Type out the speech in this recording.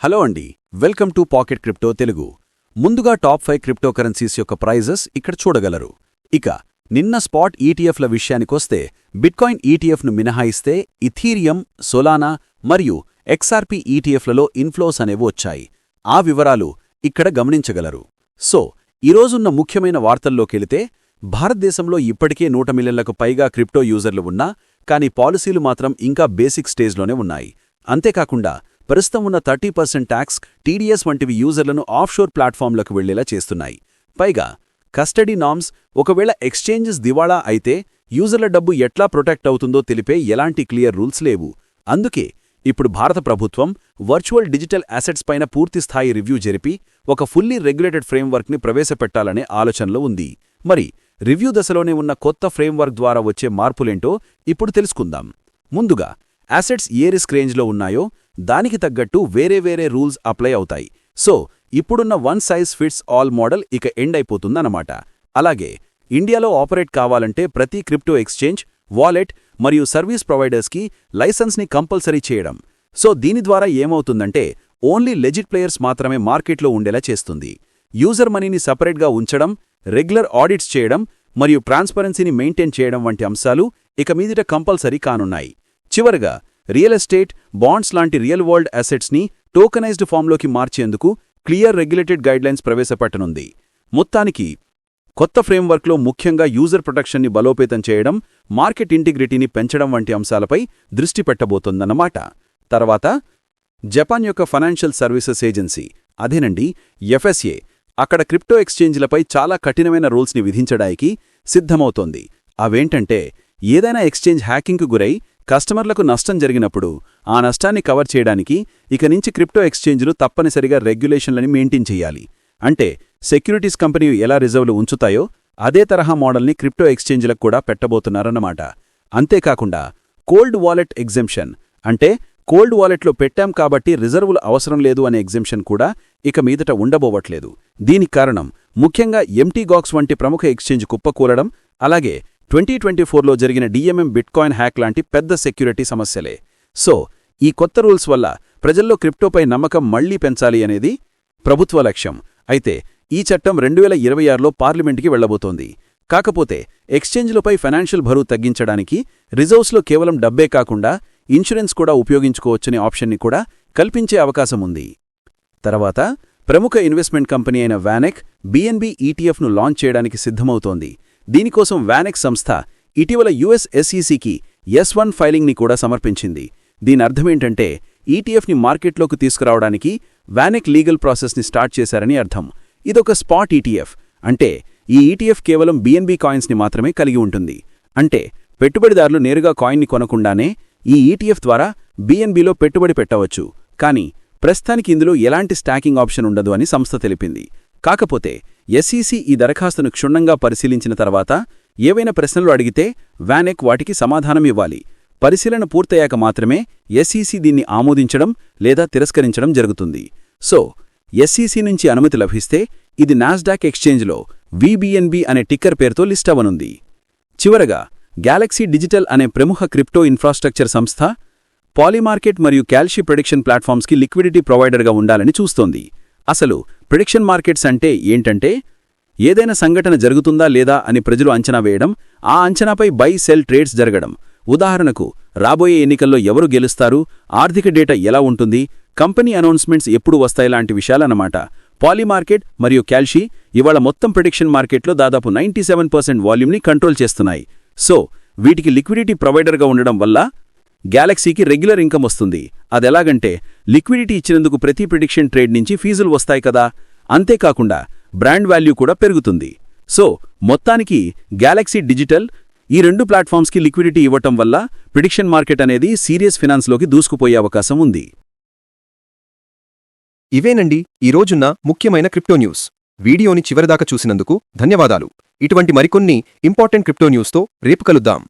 Hello అండి, welcome to pocket crypto Telugu. ముందుగా top 5 crypto currencies యొక్క ప్రైజెస్ ఇక్కడ చూడగలరు. ఇక నిన్న స్పాట్ ఈటీఎఫ్ల విషయానికొస్తే బిట్కాయిన్ ఈటీఎఫ్ను మినహాయిస్తే ఇథీరియం, సోలానా మరియు ఎక్స్ఆర్పి ఈటీఎఫ్లలో ఇన్ఫ్లోస్ అనేవి వచ్చాయి. ఆ వివరాలు ఇక్కడ గమనించగలరు. సో ఈరోజున్న ముఖ్యమైన వార్తల్లోకెళితే, భారతదేశంలో ఇప్పటికే 100 మిలియన్లకు పైగా క్రిప్టో యూజర్లు ఉన్నా కానీ పాలసీలు మాత్రం ఇంకా బేసిక్ స్టేజ్లోనే ఉన్నాయి. అంతేకాకుండా ప్రస్తుతం ఉన్న 30% ట్యాక్స్, టీడీఎస్ వంటివి యూజర్లను ఆఫ్షోర్ ప్లాట్ఫామ్లకు వెళ్లేలా చేస్తున్నాయి. పైగా కస్టడీ నార్మ్స్, ఒకవేళ ఎక్స్చేంజెస్ దివాళా అయితే యూజర్ల డబ్బు ఎట్లా ప్రొటెక్ట్ అవుతుందో తెలిపే ఎలాంటి క్లియర్ రూల్స్ లేవు. అందుకే ఇప్పుడు భారత ప్రభుత్వం వర్చువల్ డిజిటల్ అసెట్స్ పైన పూర్తిస్థాయి రివ్యూ జరిపి ఒక ఫుల్లీ రెగ్యులేటెడ్ ఫ్రేమ్వర్క్ని ప్రవేశపెట్టాలనే ఆలోచనలో ఉంది. మరి రివ్యూ దశలోనే ఉన్న కొత్త ఫ్రేమ్వర్క్ ద్వారా వచ్చే మార్పులేంటో ఇప్పుడు తెలుసుకుందాం. ముందుగా అసెట్స్ ఏ రిస్క్ రేంజ్లో ఉన్నాయో దానికి తగ్గట్టు వేరే రూల్స్ అప్లై అవుతాయి. సో ఇప్పుడున్న one size fits all model ఇక ఎండ్ అయిపోతుందన్నమాట. అలాగే ఇండియాలో ఆపరేట్ కావాలంటే ప్రతి క్రిప్టో ఎక్స్చేంజ్, వాలెట్ మరియు సర్వీస్ ప్రొవైడర్స్కి లైసెన్స్ని కంపల్సరీ చేయడం. సో దీని ద్వారా ఏమవుతుందంటే ఓన్లీ లెజిట్ ప్లేయర్స్ మాత్రమే మార్కెట్లో ఉండేలా చేస్తుంది. యూజర్ మనీని సపరేట్గా ఉంచడం, రెగ్యులర్ ఆడిట్స్ చేయడం మరియు ట్రాన్స్పరెన్సీని మెయింటైన్ చేయడం వంటి అంశాలు ఇక మీదట కంపల్సరీ కానున్నాయి. చివరగా రియల్ ఎస్టేట్, బాండ్స్ లాంటి రియల్ వరల్డ్ అసెట్స్ని టోకనైజ్డ్ ఫామ్లోకి మార్చేందుకు క్లియర్ రెగ్యులేటెడ్ గైడ్లైన్స్ ప్రవేశపెట్టనుంది. మొత్తానికి కొత్త ఫ్రేమ్వర్క్లో ముఖ్యంగా యూజర్ ప్రొటెక్షన్ని బలోపేతం చేయడం, మార్కెట్ ఇంటిగ్రిటీని పెంచడం వంటి అంశాలపై దృష్టి పెట్టబోతోందన్నమాట. తర్వాత జపాన్ యొక్క ఫైనాన్షియల్ సర్వీసెస్ ఏజెన్సీ, అదేనండి ఎఫ్ఎస్ఏ, అక్కడ క్రిప్టో ఎక్స్చేంజ్లపై చాలా కఠినమైన రూల్స్ని విధించడానికి సిద్ధమవుతోంది. అవేంటంటే, ఏదైనా ఎక్స్చేంజ్ హ్యాకింగ్కు గురై కస్టమర్లకు నష్టం జరిగినప్పుడు ఆ నష్టాన్ని కవర్ చేయడానికి ఇక నుంచి క్రిప్టో ఎక్స్చేంజ్లు తప్పనిసరిగా రెగ్యులేషన్లని మెయింటైన్ చేయాలి. అంటే సెక్యూరిటీస్ కంపెనీ ఎలా రిజర్వ్లు ఉంచుతాయో అదే తరహా మోడల్ని క్రిప్టో ఎక్స్చేంజ్లకు కూడా పెట్టబోతున్నారన్నమాట. అంతేకాకుండా కోల్డ్ వాలెట్ ఎగ్జెంప్షన్, అంటే కోల్డ్ వాలెట్లో పెట్టాం కాబట్టి రిజర్వులు అవసరం లేదు అనే ఎగ్జెంప్షన్ కూడా ఇక మీదట ఉండబోవట్లేదు. దీనికి కారణం ముఖ్యంగా ఎంటీగాక్స్ వంటి ప్రముఖ ఎక్స్చేంజ్ కుప్పకూలడం, అలాగే 2024లో జరిగిన డిఎంఎం బిట్కాయిన్ హ్యాక్ లాంటి పెద్ద సెక్యూరిటీ సమస్యలే. సో ఈ కొత్త రూల్స్ వల్ల ప్రజల్లో క్రిప్టోపై నమ్మకం మళ్లీ పెంచాలి అనేది ప్రభుత్వ లక్ష్యం. అయితే ఈ చట్టం 2026లో పార్లమెంటుకి వెళ్లబోతోంది. కాకపోతే ఎక్స్చేంజ్లపై ఫైనాన్షియల్ బరువు తగ్గించడానికి రిజర్వ్స్లో కేవలం డబ్బే కాకుండా ఇన్సూరెన్స్ కూడా ఉపయోగించుకోవచ్చనే ఆప్షన్ని కూడా కల్పించే అవకాశం ఉంది. తర్వాత ప్రముఖ ఇన్వెస్ట్మెంట్ కంపెనీ అయిన వానెక్ బిఎన్బి ఈటీఎఫ్ను లాంచ్ చేయడానికి సిద్ధమవుతోంది. దీనికోసం వానెక్ సంస్థ ఇటీవల యుఎస్ SECకి S1 ఫైలింగ్ని కూడా సమర్పించింది. దీని అర్థమేంటంటే ఈటీఎఫ్ని మార్కెట్లోకి తీసుకురావడానికి వానెక్ లీగల్ ప్రాసెస్ని స్టార్ట్ చేశారని అర్థం. ఇదొక స్పాట్ ఈటీఎఫ్, అంటే ఈ ఈటీఎఫ్ కేవలం బిఎన్బి కాయిన్స్ని మాత్రమే కలిగి ఉంటుంది. అంటే పెట్టుబడిదారులు నేరుగా కాయిన్ని కొనకుండానే ఈ ఈటీఎఫ్ ద్వారా బిఎన్బిలో పెట్టుబడి పెట్టవచ్చు. కానీ ప్రస్తుతానికి ఇందులో ఎలాంటి స్టాకింగ్ ఆప్షన్ ఉండదు అని సంస్థ తెలిపింది. కాకపోతే SEC ఈ దరఖాస్తును క్షుణ్ణంగా పరిశీలించిన తర్వాత ఏవైనా ప్రశ్నలు అడిగితే వానెక్ వాటికి సమాధానం ఇవ్వాలి. పరిశీలన పూర్తయ్యాక మాత్రమే SEC దీన్ని ఆమోదించడం లేదా తిరస్కరించడం జరుగుతుంది. సో SEC నుంచి అనుమతి లభిస్తే ఇది నాస్డాక్ ఎక్స్చేంజ్లో VBNB అనే టిక్కర్ పేరుతో లిస్ట్ అవనుంది. చివరగా గ్యాలక్సీ డిజిటల్ అనే ప్రముఖ క్రిప్టో ఇన్ఫ్రాస్ట్రక్చర్ సంస్థ పాలీమార్కెట్ మరియు క్యాల్షీ ప్రెడిక్షన్ ప్లాట్ఫామ్స్కి లిక్విడిటీ ప్రొవైడర్గా ఉండాలని చూస్తోంది. అసలు ప్రిడిక్షన్ మార్కెట్స్ అంటే ఏంటంటే, ఏదైనా సంఘటన జరుగుతుందా లేదా అని ప్రజలు అంచనా వేయడం, ఆ అంచనాపై బై సెల్ ట్రేడ్స్ జరగడం. ఉదాహరణకు రాబోయే ఎన్నికల్లో ఎవరు గెలుస్తారు, ఆర్థిక డేటా ఎలా ఉంటుంది, కంపెనీ అనౌన్స్మెంట్స్ ఎప్పుడు వస్తాయిలాంటి విషయాలన్నమాట. పాలీమార్కెట్ మరియు క్యాల్షీ ఇవాళ మొత్తం ప్రిడిక్షన్ మార్కెట్లో దాదాపు 97% వాల్యూమ్ని కంట్రోల్ చేస్తున్నాయి. సో వీటికి లిక్విడిటీ ప్రొవైడర్గా ఉండడం వల్ల గ్యాలక్సీకి రెగ్యులర్ ఇన్కమ్ వస్తుంది. అదెలాగంటే లిక్విడిటీ ఇచ్చినందుకు ప్రతి ప్రిడిక్షన్ ట్రేడ్ నుంచి ఫీజులు వస్తాయి కదా. అంతేకాకుండా బ్రాండ్ వాల్యూ కూడా పెరుగుతుంది. సో మొత్తానికి గ్యాలక్సీ డిజిటల్ ఈ 2 ప్లాట్ఫామ్స్కి లిక్విడిటీ ఇవ్వటం వల్ల ప్రిడిక్షన్ మార్కెట్ అనేది సీరియస్ ఫినాన్స్లోకి దూసుకుపోయే అవకాశం ఉంది. ఇవేనండి ఈరోజున్న ముఖ్యమైన క్రిప్టో న్యూస్. వీడియోని చివరిదాకా చూసినందుకు ధన్యవాదాలు. ఇటువంటి మరికొన్ని ఇంపార్టెంట్ క్రిప్టో న్యూస్తో రేపు కలుద్దాం.